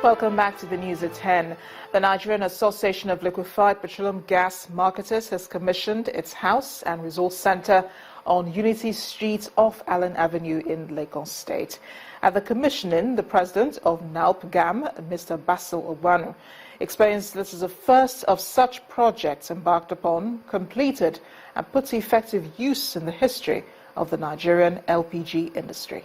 Welcome back to the news at 10. The Nigerian Association of Liquefied Petroleum Gas Marketers has commissioned its house and resource center on Unity Street off Allen Avenue in Lagos State. At the commissioning, the president of NALPGAM, Mr. Basil Owanu, explains this is the first of such projects embarked upon, completed, and put to effective use in the history of the Nigerian LPG industry.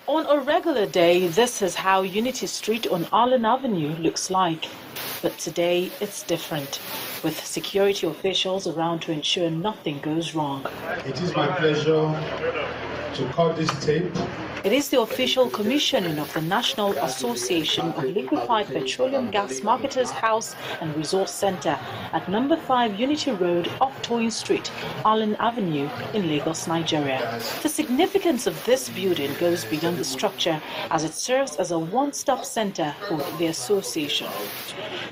On a regular day, this is how Unity Street on Allen Avenue looks like. But today, it's different, with security officials around to ensure nothing goes wrong. It is my pleasure to cut this tape. It is the official commissioning of the National Association of Liquefied Petroleum Gas Marketers House and Resource Center at number 5 Unity Road off Toyin Street, Allen Avenue in Lagos, Nigeria. The significance of this building goes beyond the structure, as it serves as a one-stop center for the association.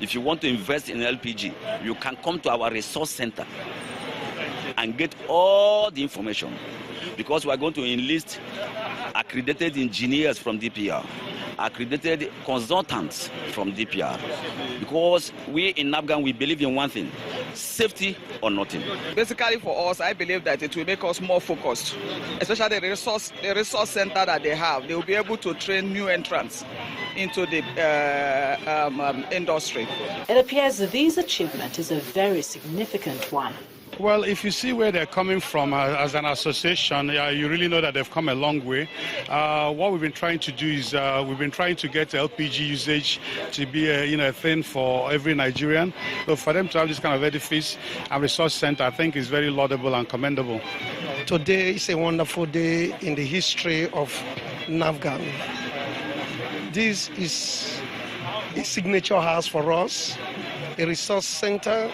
If you want to invest in LPG, you can come to our resource center and get all the information, because we are going to enlist accredited engineers from DPR, accredited consultants from DPR, because we in NALPGAM, we believe in one thing: safety or nothing. Basically for us, I believe that it will make us more focused, especially the resource center that they have. They will be able to train new entrants into the industry. It appears that this achievement is a very significant one. Well, if you see where they're coming from as an association, you really know that they've come a long way. What we've been trying to do is we've been trying to get LPG usage to be a thing for every Nigerian. So for them to have this kind of edifice and resource center, I think is very laudable and commendable. Today is a wonderful day in the history of NALPGAM. This is a signature house for us, a resource center.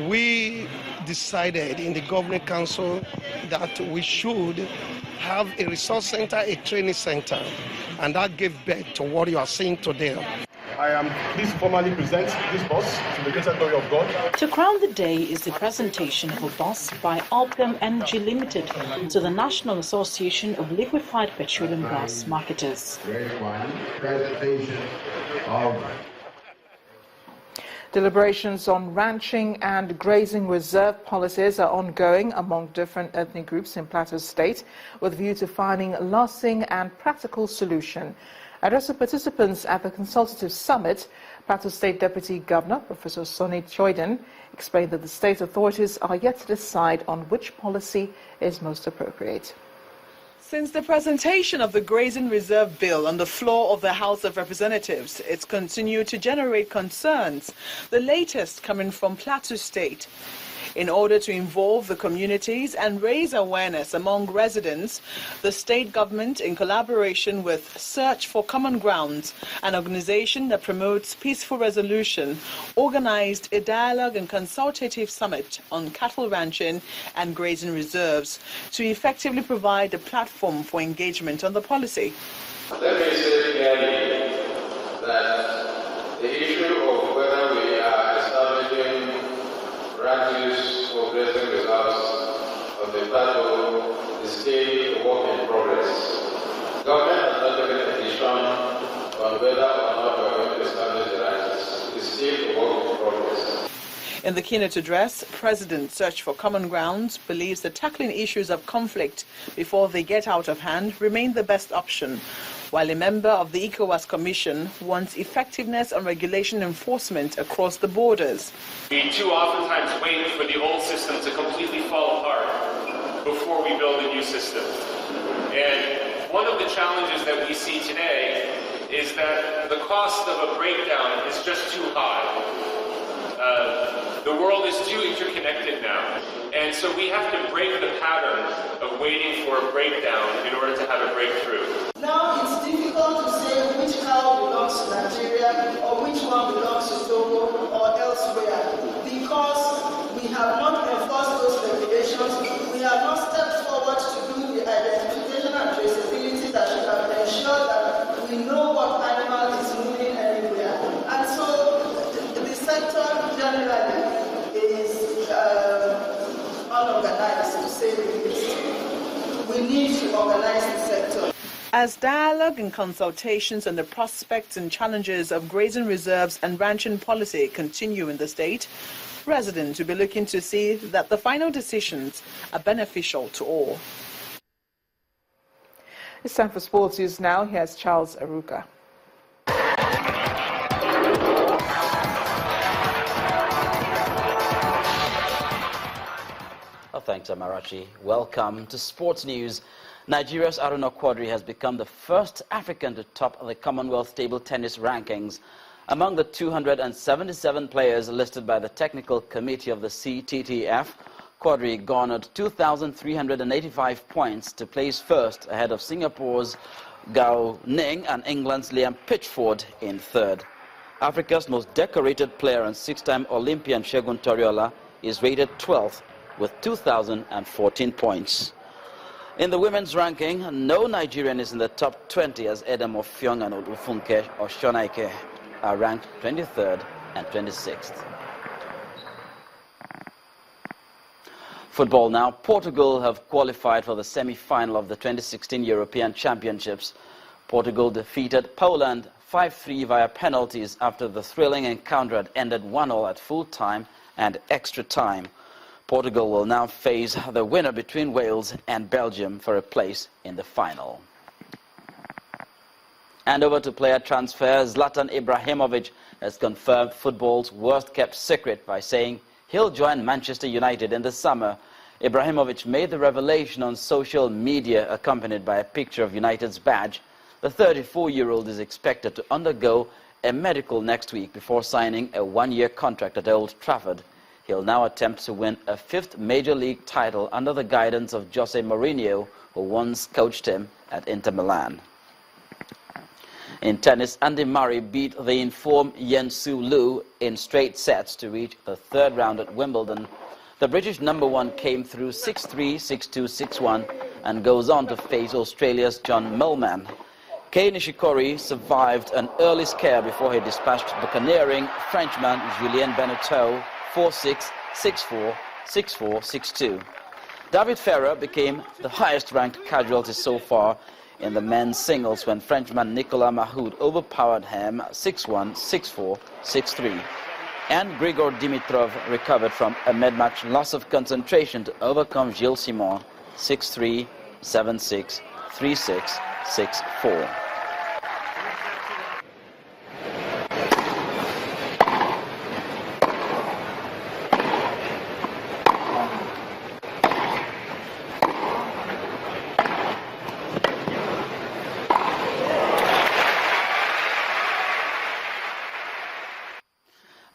We decided in the governing council that we should have a resource center, a training center, and that gave birth to what you are seeing today. I am pleased to formally present this bus to the greater glory of God. To crown the day is the presentation of a bus by NALPGAM Energy Limited to the National Association of Liquefied Petroleum Gas Marketers. Presentation of Deliberations on ranching and grazing reserve policies are ongoing among different ethnic groups in Plateau State, with a view to finding a lasting and practical solution. Addressing participants at the Consultative Summit, Plateau State Deputy Governor Professor Sonny Choiden explained that the state authorities are yet to decide on which policy is most appropriate. Since the presentation of the Grazing Reserve Bill on the floor of the House of Representatives, it's continued to generate concerns, the latest coming from Plateau State. In order to involve the communities and raise awareness among residents, the state government, in collaboration with Search for Common Ground, an organization that promotes peaceful resolution, organized a dialogue and consultative summit on cattle ranching and grazing reserves to effectively provide a platform for engagement on the policy. Let me say clearly that the issue of whether we are establishing ranches or grazing reserves on the plateau is still a work in progress. Government has not taken a decision on whether or not we are going to establish the ranches. It's still a work in progress. In the keynote address, President Search for Common Ground believes that tackling issues of conflict before they get out of hand remain the best option, while a member of the ECOWAS Commission wants effectiveness on regulation enforcement across the borders. We too oftentimes wait for the old system to completely fall apart before we build a new system. And one of the challenges that we see today is that the cost of a breakdown is just too high. The world is too interconnected now. And so we have to break the pattern of waiting for a breakdown in order to have a breakthrough. Now it's difficult to say which cow belongs to Nigeria or which one belongs to Togo or elsewhere, because we have not enforced those regulations. We have not stepped forward to do the identification and traceability that should have ensured that we know what animal is moving anywhere. And so the sector generally is unorganized, to say the least. We need to organize the sector. As dialogue and consultations on the prospects and challenges of grazing reserves and ranching policy continue in the state, residents will be looking to see that the final decisions are beneficial to all. It's time for sports news now. Here's Charles Aruka. Well, thanks, Amarachi. Welcome to Sports News. Nigeria's Quadri has become the first African to top the Commonwealth table tennis rankings. Among the 277 players listed by the Technical Committee of the CTTF, Quadri garnered 2,385 points to place first, ahead of Singapore's Gao Ning and England's Liam Pitchford in third. Africa's most decorated player and six-time Olympian Segun Toriola is rated 12th with 2,014 points. In the women's ranking, no Nigerian is in the top 20 as Edem Offiong and Odufunke or Shonaike are ranked 23rd and 26th. Football now. Portugal have qualified for the semi-final of the 2016 European Championships. Portugal defeated Poland 5-3 via penalties after the thrilling encounter had ended 1-1 at full time and extra time. Portugal will now face the winner between Wales and Belgium for a place in the final. And over to player transfers. Zlatan Ibrahimovic has confirmed football's worst-kept secret by saying he'll join Manchester United in the summer. Ibrahimovic made the revelation on social media, accompanied by a picture of United's badge. The 34-year-old is expected to undergo a medical next week before signing a one-year contract at Old Trafford. He'll now attempt to win a fifth Major League title under the guidance of Jose Mourinho, who once coached him at Inter Milan. In tennis, Andy Murray beat the informed Yen-Su Liu in straight sets to reach the third round at Wimbledon. The British number one came through 6-3, 6-2, 6-1 and goes on to face Australia's John Millman. Kei Nishikori survived an early scare before he dispatched buccaneering Frenchman Julien Benneteau 4-6, 6-4, 6-4, 6-2. David Ferrer became the highest-ranked casualty so far in the men's singles when Frenchman Nicolas Mahut overpowered him 6-1, 6-4, 6-3. And Grigor Dimitrov recovered from a mid-match loss of concentration to overcome Gilles Simon 6-3, 7-6, 3-6, 6-4.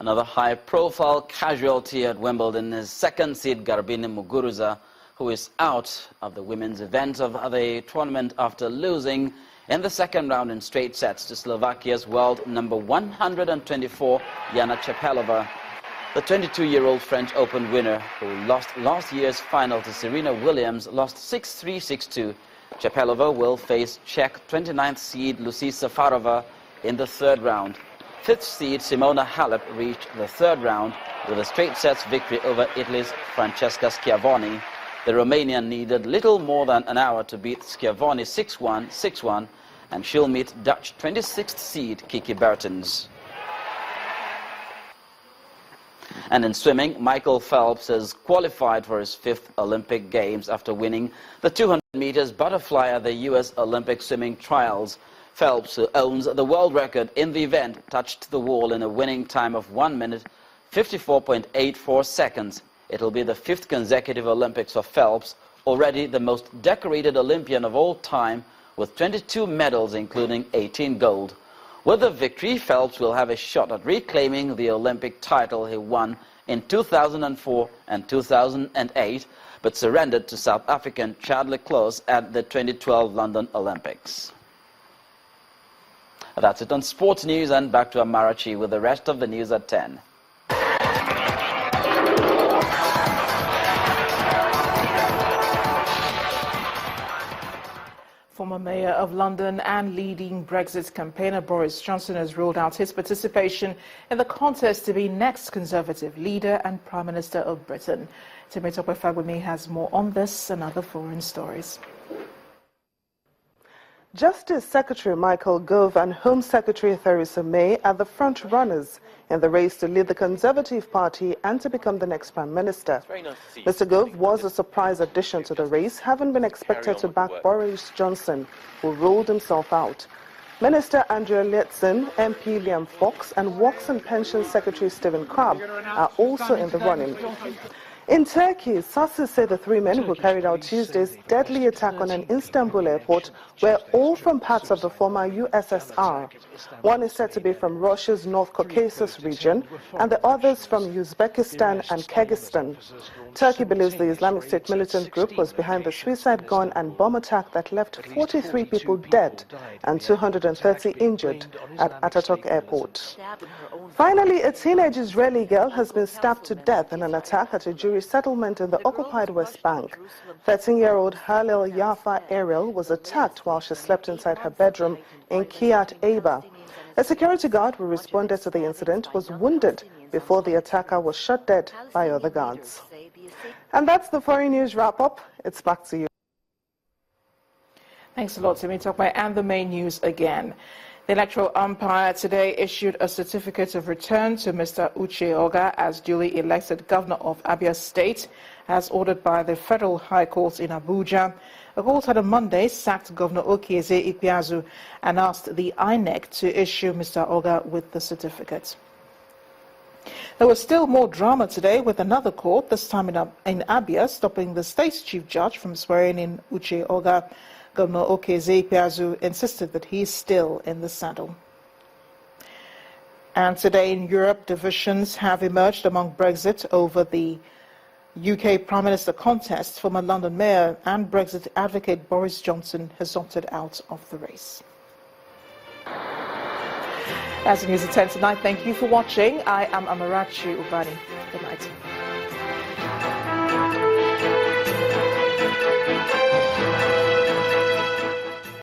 Another high-profile casualty at Wimbledon is second seed Garbine Muguruza, who is out of the women's event of the tournament after losing in the second round in straight sets to Slovakia's world number 124, Jana Čepelova. The 22-year-old French Open winner, who lost last year's final to Serena Williams, lost 6-3, 6-2. Čepelova will face Czech 29th seed Lucie Safarova in the third round. Fifth seed Simona Halep reached the third round with a straight sets victory over Italy's Francesca Schiavone. The Romanian needed little more than an hour to beat Schiavone 6-1, 6-1, and she'll meet Dutch 26th seed Kiki Bertens. And in swimming, Michael Phelps has qualified for his fifth Olympic Games after winning the 200 meters butterfly at the U.S. Olympic swimming trials. Phelps, who owns the world record in the event, touched the wall in a winning time of 1 minute, 54.84 seconds. It'll be the fifth consecutive Olympics for Phelps, already the most decorated Olympian of all time, with 22 medals, including 18 gold. With the victory, Phelps will have a shot at reclaiming the Olympic title he won in 2004 and 2008, but surrendered to South African Chad Leclos at the 2012 London Olympics. That's it on Sports News, and back to Amarachi with the rest of the news at 10. Former Mayor of London and leading Brexit campaigner Boris Johnson has ruled out his participation in the contest to be next Conservative leader and Prime Minister of Britain. Temitope Fagbemi has more on this and other foreign stories. Justice Secretary Michael Gove and Home Secretary Theresa May are the front runners in the race to lead the Conservative Party and to become the next Prime Minister. Mr. Gove was a surprise addition to the race, having been expected to back Boris Johnson, who ruled himself out. Minister Andrea Leadsom, MP Liam Fox, and Works and Pensions Secretary Stephen Crabb are also in the running. In Turkey, sources say the three men who carried out Tuesday's deadly attack on an Istanbul airport were all from parts of the former USSR. One is said to be from Russia's North Caucasus region, and the others from Uzbekistan and Kyrgyzstan. Turkey believes the Islamic State militant group was behind the suicide gun and bomb attack that left 43 people dead and 230 injured at Ataturk Airport. Finally, a teenage Israeli girl has been stabbed to death in an attack at a Jewish settlement in the occupied West Bank. 13-year-old Halil Yafa Ariel was attacked while she slept inside her bedroom in Kiryat Aba. A security guard who responded to the incident was wounded before the attacker was shot dead by other guards. And that's the foreign news wrap-up. It's back to you. Thanks a lot, Timi Tokmai. And the main news again. The electoral umpire today issued a certificate of return to Mr. Uche Oga as duly elected governor of Abia State, as ordered by the Federal High Court in Abuja. The court had on Monday sacked Governor Okezie Ikpeazu and asked the INEC to issue Mr. Oga with the certificate. There was still more drama today with another court, this time in Abia, stopping the state's chief judge from swearing in Uche Oga. Governor Okezie Ikpeazu insisted that he is still in the saddle. And today in Europe, divisions have emerged among Brexit over the UK Prime Minister contest. Former London Mayor and Brexit advocate Boris Johnson has opted out of the race. That's the news at 10 tonight. Thank you for watching. I am Amarachi Ubani. Good night.